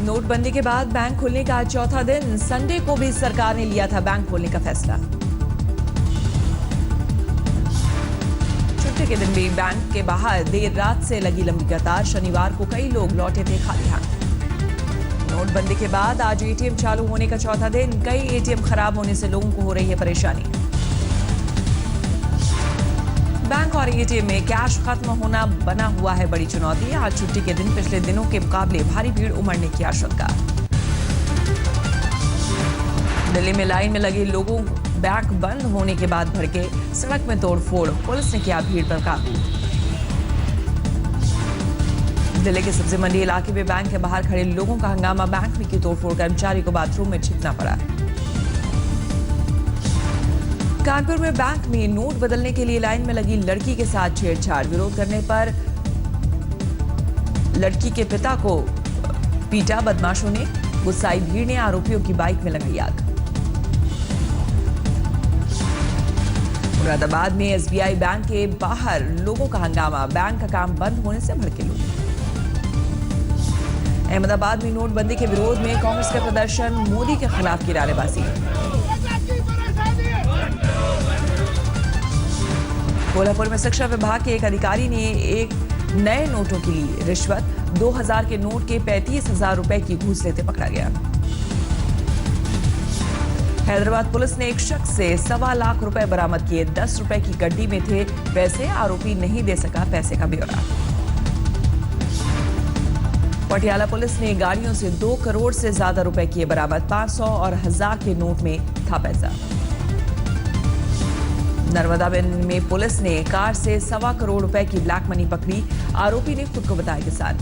नोटबंदी के बाद बैंक खुलने का आज चौथा दिन। संडे को भी सरकार ने लिया था बैंक खोलने का फैसला। छुट्टी के दिन भी बैंक के बाहर देर रात से लगी लंबी कतार। शनिवार को कई लोग लौटे थे खाली हाथ। नोटबंदी के बाद आज एटीएम चालू होने का चौथा दिन। कई एटीएम खराब होने से लोगों को हो रही है परेशानी। बैंक और एटीएम में कैश खत्म होना बना हुआ है बड़ी चुनौती। आज छुट्टी के दिन पिछले दिनों के मुकाबले भारी भीड़ उमड़ने की आशंका। दिल्ली में लाइन में लगे लोगों बैंक बंद होने के बाद भड़के। सड़क में तोड़फोड़, पुलिस ने किया भीड़ पर काबू। दिल्ली के सब्जी मंडी इलाके में बैंक के बाहर खड़े लोगों का हंगामा। बैंक में की तोड़फोड़, कर्मचारी को बाथरूम में छिपना पड़ा। कानपुर में बैंक में नोट बदलने के लिए लाइन में लगी लड़की के साथ छेड़छाड़। विरोध करने पर लड़की के पिता को पीटा बदमाशों ने। गुस्साई भीड़ ने आरोपियों की बाइक में लगाई आग। मुरादाबाद में एसबीआई बैंक के बाहर लोगों का हंगामा। बैंक का काम बंद होने से भड़के लोग। अहमदाबाद में नोटबंदी के विरोध में कांग्रेस का प्रदर्शन। मोदी के खिलाफ की नारेबाजी। कोल्हापुर में शिक्षा विभाग के एक अधिकारी ने एक नए नोटों के लिए रिश्वत 2000 के नोट के 35,000 रुपए की घूस लेते पकड़ा गया। हैदराबाद पुलिस ने एक शख्स से 1.25 लाख रुपए बरामद किए। 10 रुपए की गड्डी में थे पैसे। आरोपी नहीं दे सका पैसे का ब्यौरा। पटियाला पुलिस ने गाड़ियों से 2 करोड़ से ज्यादा रुपए किए बरामद। 500 और 1000 के नोट में था पैसा। नर्मदा में पुलिस ने कार से 1.25 करोड़ रुपए की ब्लैक मनी पकड़ी। आरोपी ने खुद को बताया किसान।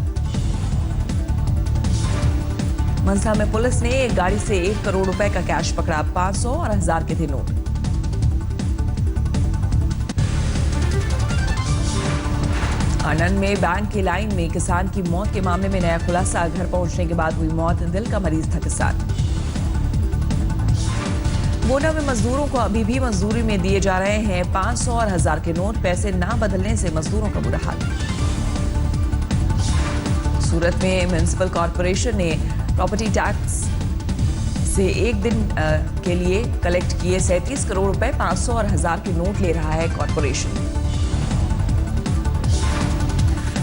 मनसा में पुलिस ने एक गाड़ी से 1 करोड़ रुपए का कैश पकड़ा। 500 और 1000 के थे नोट। आनंद में बैंक की लाइन में किसान की मौत के मामले में नया खुलासा। घर पहुंचने के बाद हुई मौत। दिल का मरीज था किसान। गोंडा में मजदूरों को अभी भी मजदूरी में दिए जा रहे हैं 500 और 1000 के नोट। पैसे ना बदलने से मजदूरों का बुरा हाल। सूरत में म्युनिसिपल कॉर्पोरेशन ने प्रॉपर्टी टैक्स से एक दिन के लिए कलेक्ट किए 37 करोड़ रुपए। 500 और 1000 के नोट ले रहा है कॉर्पोरेशन।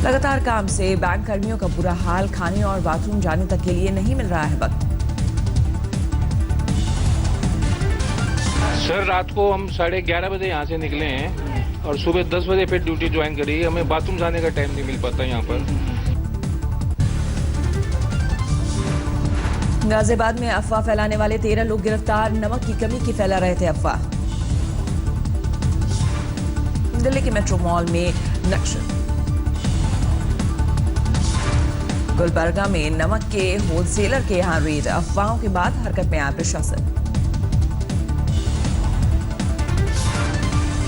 लगातार काम से बैंक कर्मियों का बुरा हाल। खाने और बाथरूम जाने तक के लिए नहीं मिल रहा है वक्त। सर, रात को हम 11:30 बजे यहाँ से निकले हैं और सुबह 10 बजे फिर ड्यूटी ज्वाइन करी। हमें बाथरूम जाने का टाइम नहीं मिल पाता यहाँ पर। गाजियाबाद में अफवाह फैलाने वाले 13 लोग गिरफ्तार। नमक की कमी की फैला रहे थे अफवाह। दिल्ली के मेट्रो मॉल में नक्सल। गुलबर्गा में नमक के होलसेलर के यहां रेड। अफवाहों के बाद हरकत में आया प्रशासन।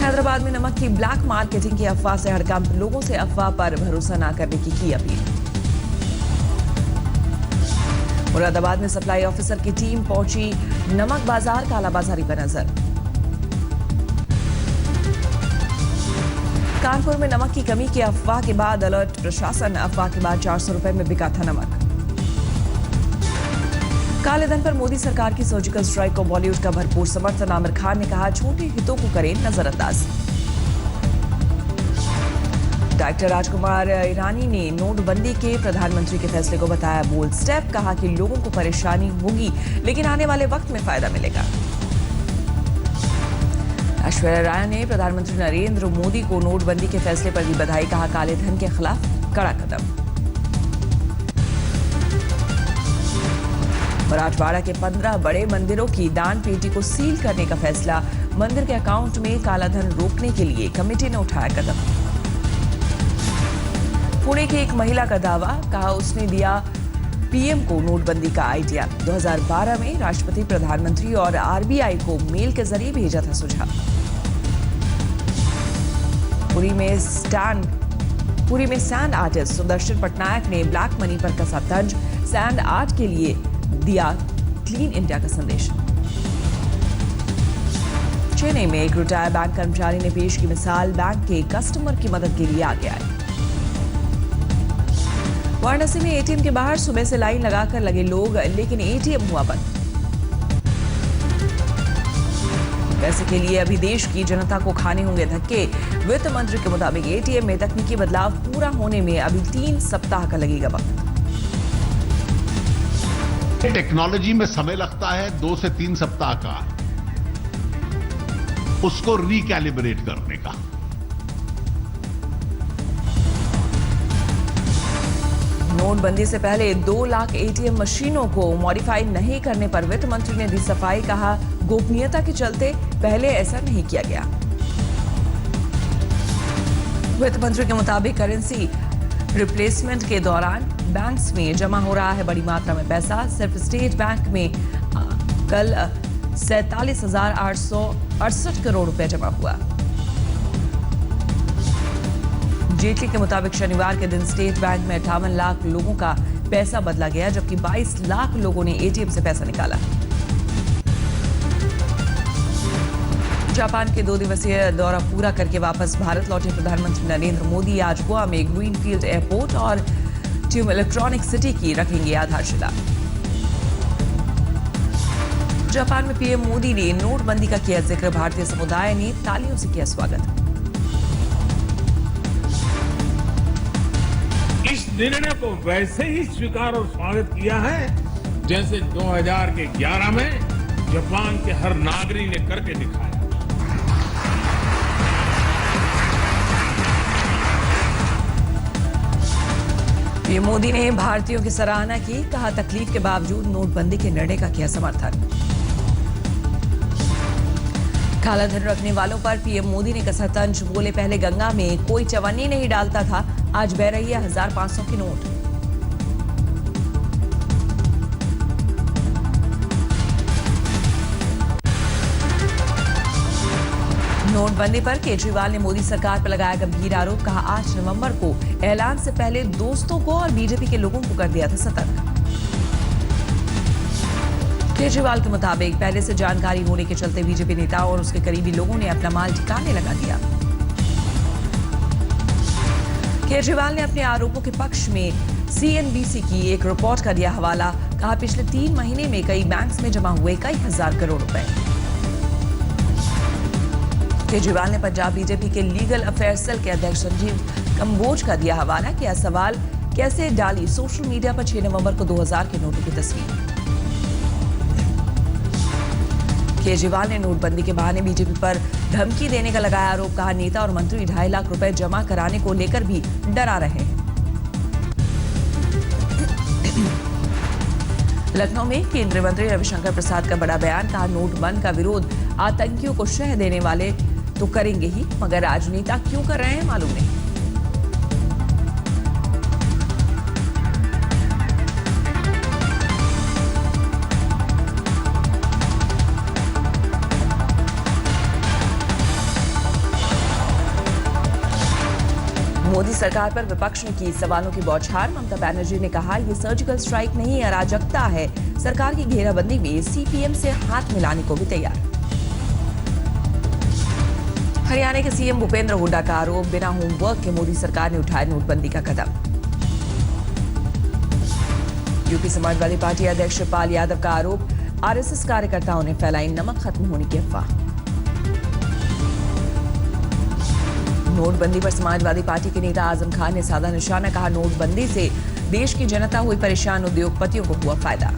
हैदराबाद में नमक की ब्लैक मार्केटिंग की अफवाह से हड़कंप। लोगों से अफवाह पर भरोसा न करने की अपील। मुरादाबाद में सप्लाई ऑफिसर की टीम पहुंची। नमक बाजार कालाबाजारी पर नजर। कानपुर में नमक की कमी की अफवाह के बाद अलर्ट प्रशासन। अफवाह के बाद 400 रुपए में बिका था नमक। काले धन पर मोदी सरकार की सर्जिकल स्ट्राइक को बॉलीवुड का भरपूर समर्थन। आमिर खान ने कहा, छोटे हितों को करें नजरअंदाज। डॉक्टर राजकुमार ईरानी ने नोटबंदी के प्रधानमंत्री के फैसले को बताया बोल्ड स्टेप। कहा कि लोगों को परेशानी होगी लेकिन आने वाले वक्त में फायदा मिलेगा। ऐश्वर्या राय ने प्रधानमंत्री नरेंद्र मोदी को नोटबंदी के फैसले पर दी बधाई। कहा, काले धन के खिलाफ कड़ा कदम। मराठवाड़ा के 15 बड़े मंदिरों की दान पेटी को सील करने का फैसला। मंदिर के अकाउंट में काला धन रोकने के लिए कमेटी ने उठाया कदम। पुणे की एक महिला का दावा। कहा, उसने दिया पीएम को नोटबंदी का आइडिया। 2012 में राष्ट्रपति, प्रधानमंत्री और आरबीआई को मेल के जरिए भेजा था सुझाव। पुरी में सैंड आर्टिस्ट सुदर्शन पटनायक ने ब्लैक मनी पर कसा तंज। सैंड आर्ट के लिए दिया क्लीन इंडिया का संदेश। चेन्नई में एक रिटायर्ड बैंक कर्मचारी ने पेश की मिसाल। बैंक के कस्टमर की मदद के लिए आगे आए। वाराणसी में एटीएम के बाहर सुबह से लाइन लगाकर लगे लोग, लेकिन एटीएम हुआ बंद। पैसे के लिए अभी देश की जनता को खाने होंगे धक्के। वित्त मंत्री के मुताबिक एटीएम में तकनीकी बदलाव पूरा होने में अभी 3 सप्ताह का लगेगा वक्त। टेक्नोलॉजी में समय लगता है 2 से 3 सप्ताह का, उसको रिकैलिब्रेट करने का। नोटबंदी से पहले 2 लाख एटीएम मशीनों को मॉडिफाई नहीं करने पर वित्त मंत्री ने दी सफाई। कहा, गोपनीयता के चलते पहले ऐसा नहीं किया गया। वित्त मंत्री के मुताबिक करेंसी रिप्लेसमेंट के दौरान बैंक्स में जमा हो रहा है बड़ी मात्रा में पैसा। सिर्फ स्टेट बैंक में कल 47,868 करोड़ रुपए जमा हुआ। जेटली के मुताबिक शनिवार के दिन स्टेट बैंक में 58 लाख लोगों का पैसा बदला गया, जबकि 22 लाख लोगों ने एटीएम से पैसा निकाला। जापान के 2 दिवसीय दौरा पूरा करके वापस भारत लौटे प्रधानमंत्री नरेंद्र मोदी आज गोवा में ग्रीनफील्ड एयरपोर्ट और ट्यूम इलेक्ट्रॉनिक सिटी की रखेंगे आधारशिला। जापान में पीएम मोदी ने नोटबंदी का किया जिक्र। भारतीय समुदाय ने तालियों से किया स्वागत। इस निर्णय को वैसे ही स्वीकार और स्वागत किया है जैसे 2011 में जापान के हर नागरिक ने करके दिखाया। पीएम मोदी ने भारतीयों की सराहना की। कहा, तकलीफ के बावजूद नोटबंदी के निर्णय का किया समर्थन। काला धन रखने वालों पर पीएम मोदी ने कसा तंज। बोले, पहले गंगा में कोई चवन्नी नहीं डालता था, आज बह रही है 1500 की नोट। नोटबंदी पर केजरीवाल ने मोदी सरकार पर लगाया गंभीर आरोप। कहा, 8 नवंबर को ऐलान से पहले दोस्तों को और बीजेपी के लोगों को कर दिया था सतर्क। केजरीवाल के मुताबिक पहले से जानकारी होने के चलते बीजेपी नेताओं और उसके करीबी लोगों ने अपना माल ठिकाने लगा दिया। केजरीवाल ने अपने आरोपों के पक्ष में सीएनबीसी की एक रिपोर्ट का दिया हवाला। कहा, पिछले 3 महीने में कई बैंक्स में जमा हुए कई हजार करोड़ रुपए। केजरीवाल ने पंजाब बीजेपी के लीगल अफेयर्स सेल के अध्यक्ष संजीव कंबोज का दिया हवाला। किया सवाल, कैसे डाली सोशल मीडिया पर 6 नवंबर को 2000 के नोटों की तस्वीर। केजरीवाल ने नोटबंदी के बहाने बीजेपी पर धमकी देने का लगाया आरोप। कहा, नेता और मंत्री 2.5 लाख रुपए जमा कराने को लेकर भी डरा रहे हैं। लखनऊ में केंद्रीय मंत्री रविशंकर प्रसाद का बड़ा बयान। कहा, नोटबंद का विरोध आतंकियों को शह देने वाले तो करेंगे ही, मगर राजनेता क्यों कर रहे हैं मालूम नहीं। मोदी सरकार पर विपक्ष ने की सवालों की बौछार। ममता बनर्जी ने कहा, यह सर्जिकल स्ट्राइक नहीं, अराजकता है। सरकार की घेराबंदी में सीपीएम से हाथ मिलाने को भी तैयार। हरियाणा के सीएम भूपेंद्र हुड्डा का आरोप, बिना होमवर्क के मोदी सरकार ने उठाया नोटबंदी का कदम। यूपी समाजवादी पार्टी अध्यक्ष शिवपाल यादव का आरोप, आरएसएस कार्यकर्ताओं ने फैलाई नमक खत्म होने की अफवाह। नोटबंदी पर समाजवादी पार्टी के नेता आजम खान ने साधा निशाना। कहा, नोटबंदी से देश की जनता हुई परेशान, उद्योगपतियों को हुआ फायदा।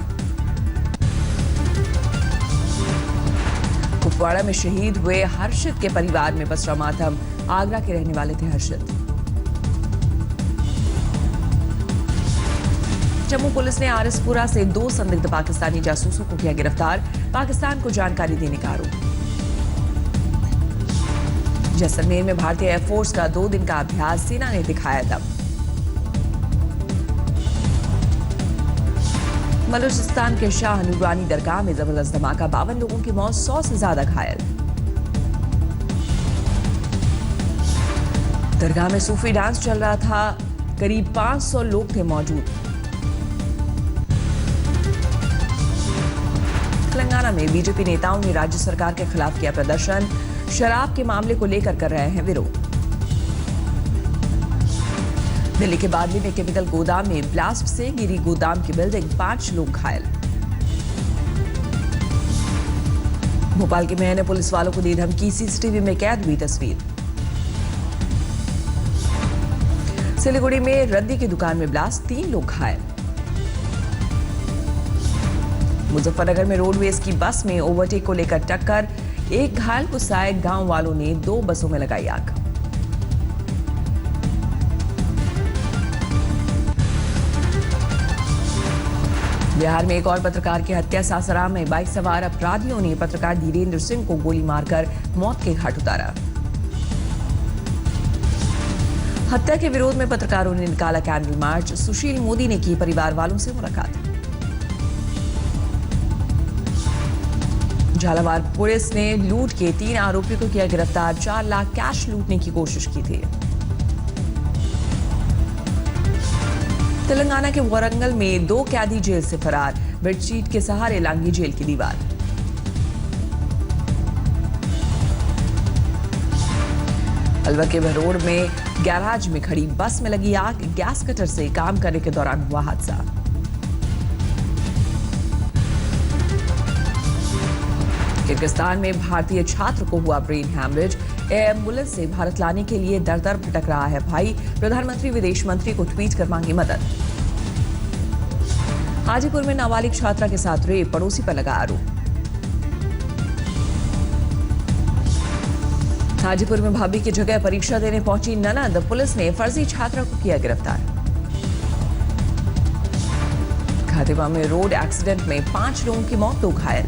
कुपवाड़ा में शहीद हुए हर्षित के परिवार में पसरा मातम। आगरा के रहने वाले थे हर्षित। जम्मू पुलिस ने आरएसपुरा से 2 संदिग्ध पाकिस्तानी जासूसों को किया गिरफ्तार। पाकिस्तान को जानकारी देने का आरोप। जैसलमेर में भारतीय एयरफोर्स का 2 दिन का अभ्यास, सेना ने दिखाया दम। बलूचिस्तान के शाह नूरानी दरगाह में जबरदस्त धमाका, 52 लोगों की मौत, 100 से ज्यादा घायल। दरगाह में सूफी डांस चल रहा था, करीब 500 लोग थे मौजूद। तेलंगाना में बीजेपी नेताओं ने राज्य सरकार के खिलाफ किया प्रदर्शन। शराब के मामले को लेकर कर रहे हैं विरोध। दिल्ली के बादली में केमिकल गोदाम में ब्लास्ट से गिरी गोदाम की बिल्डिंग, 5 लोग घायल। भोपाल के मेयर ने पुलिस वालों को दी धमकी, सीसीटीवी में कैद हुई तस्वीर। सिलीगुड़ी में रद्दी की दुकान में ब्लास्ट, 3 लोग घायल। मुजफ्फरनगर में रोडवेज की बस में ओवरटेक को लेकर टक्कर, 1 घायल को साय गांव वालों ने 2 बसों में लगाई आग। बिहार में एक और पत्रकार की हत्या, सासाराम में बाइक सवार अपराधियों ने पत्रकार धीरेन्द्र सिंह को गोली मारकर मौत के घाट उतारा। हत्या के विरोध में पत्रकारों ने निकाला कैंडल मार्च, सुशील मोदी ने की परिवार वालों से मुलाकात। झालावाड़ पुलिस ने लूट के 3 आरोपियों को किया गिरफ्तार, 4 लाख कैश लूटने की कोशिश की थी। तेलंगाना के वारंगल में 2 कैदी जेल से फरार, बेडशीट के सहारे लांघी जेल की दीवार। अलवर के भरोड़ में गैराज में खड़ी बस में लगी आग, गैस कटर से काम करने के दौरान हुआ हादसा। किर्गिस्तान में भारतीय छात्र को हुआ ब्रेन हैमरेज, एम्बुलेंस से भारत लाने के लिए दर दर भटक रहा है भाई, प्रधानमंत्री विदेश मंत्री को ट्वीट कर मांगी मदद। हाजीपुर में नाबालिग छात्रा के साथ रेप, पड़ोसी पर लगा आरोप। हाजीपुर में भाभी की जगह परीक्षा देने पहुंची ननद, पुलिस ने फर्जी छात्रा को किया गिरफ्तार। खातिमा में रोड एक्सीडेंट में 5 लोगों की मौत, 2 घायल।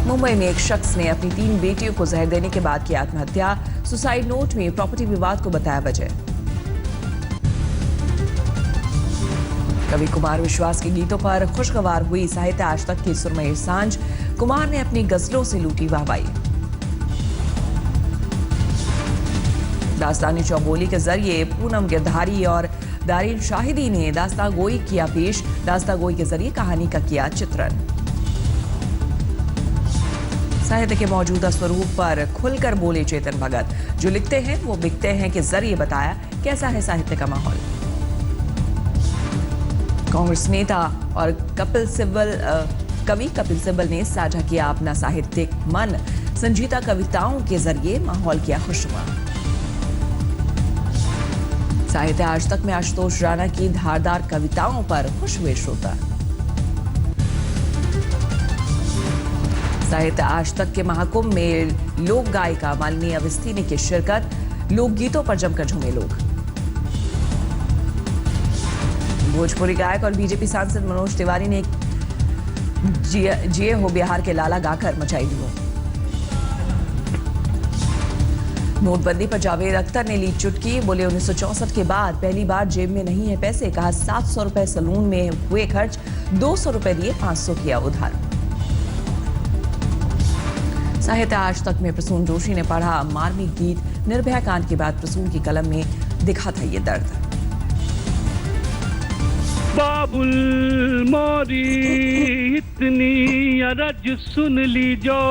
मुंबई में एक शख्स ने अपनी 3 बेटियों को जहर देने के बाद की आत्महत्या, सुसाइड नोट में प्रॉपर्टी विवाद को बताया वजह। कवि कुमार विश्वास के गीतों पर खुशगवार हुई साहित्य आज तक की सुरमई सांझ, कुमार ने अपनी गजलों से लूटी वाहवाही। दास्तानी चौबोली के जरिए पूनम गिरधारी और दारिन शाहिदी ने दास्तां गोई किया पेश, दास्तां गोई के जरिए कहानी का किया चित्रण। साहित्य के मौजूदा स्वरूप पर खुलकर बोले चेतन भगत, जो लिखते हैं वो बिकते हैं के जरिए बताया कैसा है साहित्य का माहौल। कांग्रेस नेता और कवि कपिल सिब्बल ने साझा किया अपना साहित्यिक मन, संजीता कविताओं के जरिए माहौल किया खुशनुमा। साहित्य आज तक में आशुतोष राणा की धारदार कविताओं पर खुश हुए श्रोता। साहित्य आज तक के महाकुंभ में लोक गायिका मालिनी अवस्थी ने की शिरकत, लोकगीतों पर जमकर झूमे लोग। भोजपुरी गायक और बीजेपी सांसद मनोज तिवारी ने जिए हो बिहार के लाला गाकर मचाई धूम। नोटबंदी पर जावेद अख्तर ने ली चुटकी, बोले 1964 के बाद पहली बार जेब में नहीं है पैसे, कहा 700 रुपए सलून में हुए खर्च, 200 रुपए दिए 500 किया उधार। साहित्य आज तक में प्रसून जोशी ने पढ़ा मार्मिक गीत, निर्भया कांड के बाद प्रसून की कलम में दिखा था ये दर्द। बाबुल मोरी इतनी अरज सुन लीजो,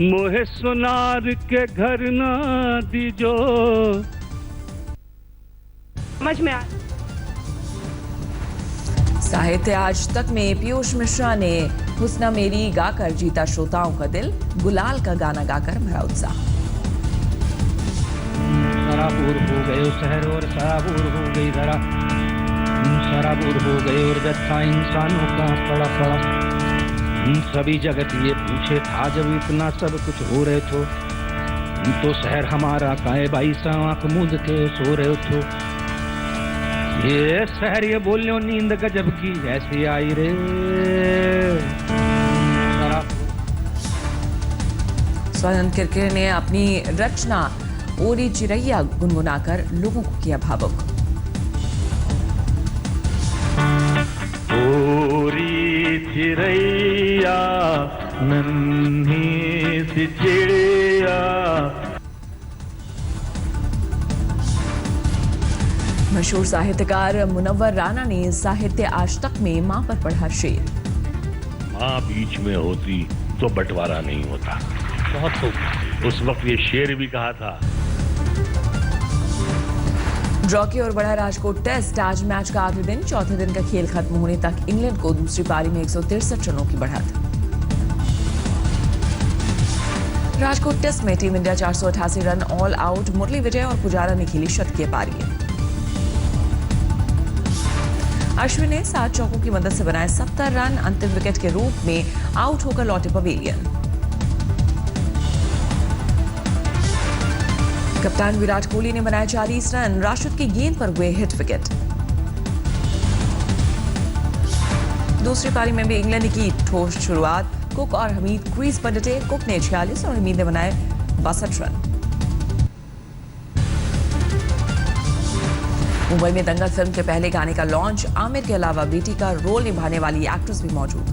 मोहे सोनार के घर ना दीजो। समझ में आ। साहित्य आज तक में पीयूष मिश्रा ने हुस्ना मेरी गाकर जीता श्रोताओं का दिल, गुलाल का गाना गाकर भरा उत्साह। सराबूर हो गए शहर और सराबूर हो गई धरा, सराबूर हो गए और जत्था इंसानों का पड़ा पड़ा। सभी जगत ये पूछे था जब इतना सब कुछ हो रहे तो शहर हमारा काहे भाई सा आंख मूंद के सो रहे थो। ये शहर ये बोलियो नींद गजब की ऐसी आई रे। स्वयं किरकिरे ने अपनी रचना ओरी चिरैया गुनगुनाकर लोगों को किया भावुक। ओरी चिरैया नन्ही सी चिड़िया। मशहूर साहित्यकार मुनव्वर राणा ने साहित्य आज तक में मां पर पढ़ा शेर। मां बीच में होती तो बंटवारा नहीं होता। बहुत खूब। उस वक्त ये शेर भी कहा था, ड्रॉ की ओर बढ़ा राजकोट टेस्ट। आज मैच का आखिरी दिन, चौथे दिन का खेल खत्म होने तक इंग्लैंड को दूसरी पारी में 163 रनों की बढ़त। राजकोट टेस्ट में team India 488 run all out. Murali Vijay और पुजारा ने खेली शतकीय पारी। अश्विन ने 7 चौकों की मदद से बनाए 70 रन। अंतिम विकेट के रूप में आउट होकर लौटे पवेलियन। कप्तान विराट कोहली ने बनाए 40 रन। राशिद की गेंद पर हुए हिट विकेट। दूसरी पारी में भी इंग्लैंड ने की ठोस शुरुआत। कुक और हमीद क्रीज पर डटे। कुक ने 46 और हमीद ने बनाए 62 रन। मुंबई में दंगल फिल्म के पहले गाने का लॉन्च। आमिर के अलावा बेटी का रोल निभाने वाली एक्ट्रेस भी मौजूद।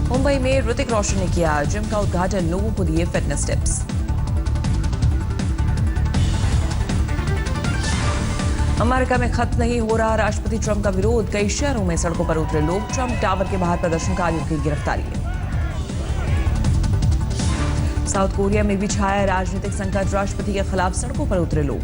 मुंबई में ऋतिक रोशन ने किया जिम का उद्घाटन। लोगों को दिए फिटनेस टिप्स। अमेरिका में खत्म नहीं हो रहा राष्ट्रपति ट्रंप का विरोध। कई शहरों में सड़कों पर उतरे लोग। ट्रंप टावर के बाहर प्रदर्शनकारियों की गिरफ्तारी। साउथ कोरिया में भी छाया राजनीतिक संकट। राष्ट्रपति के खिलाफ सड़कों पर उतरे लोग।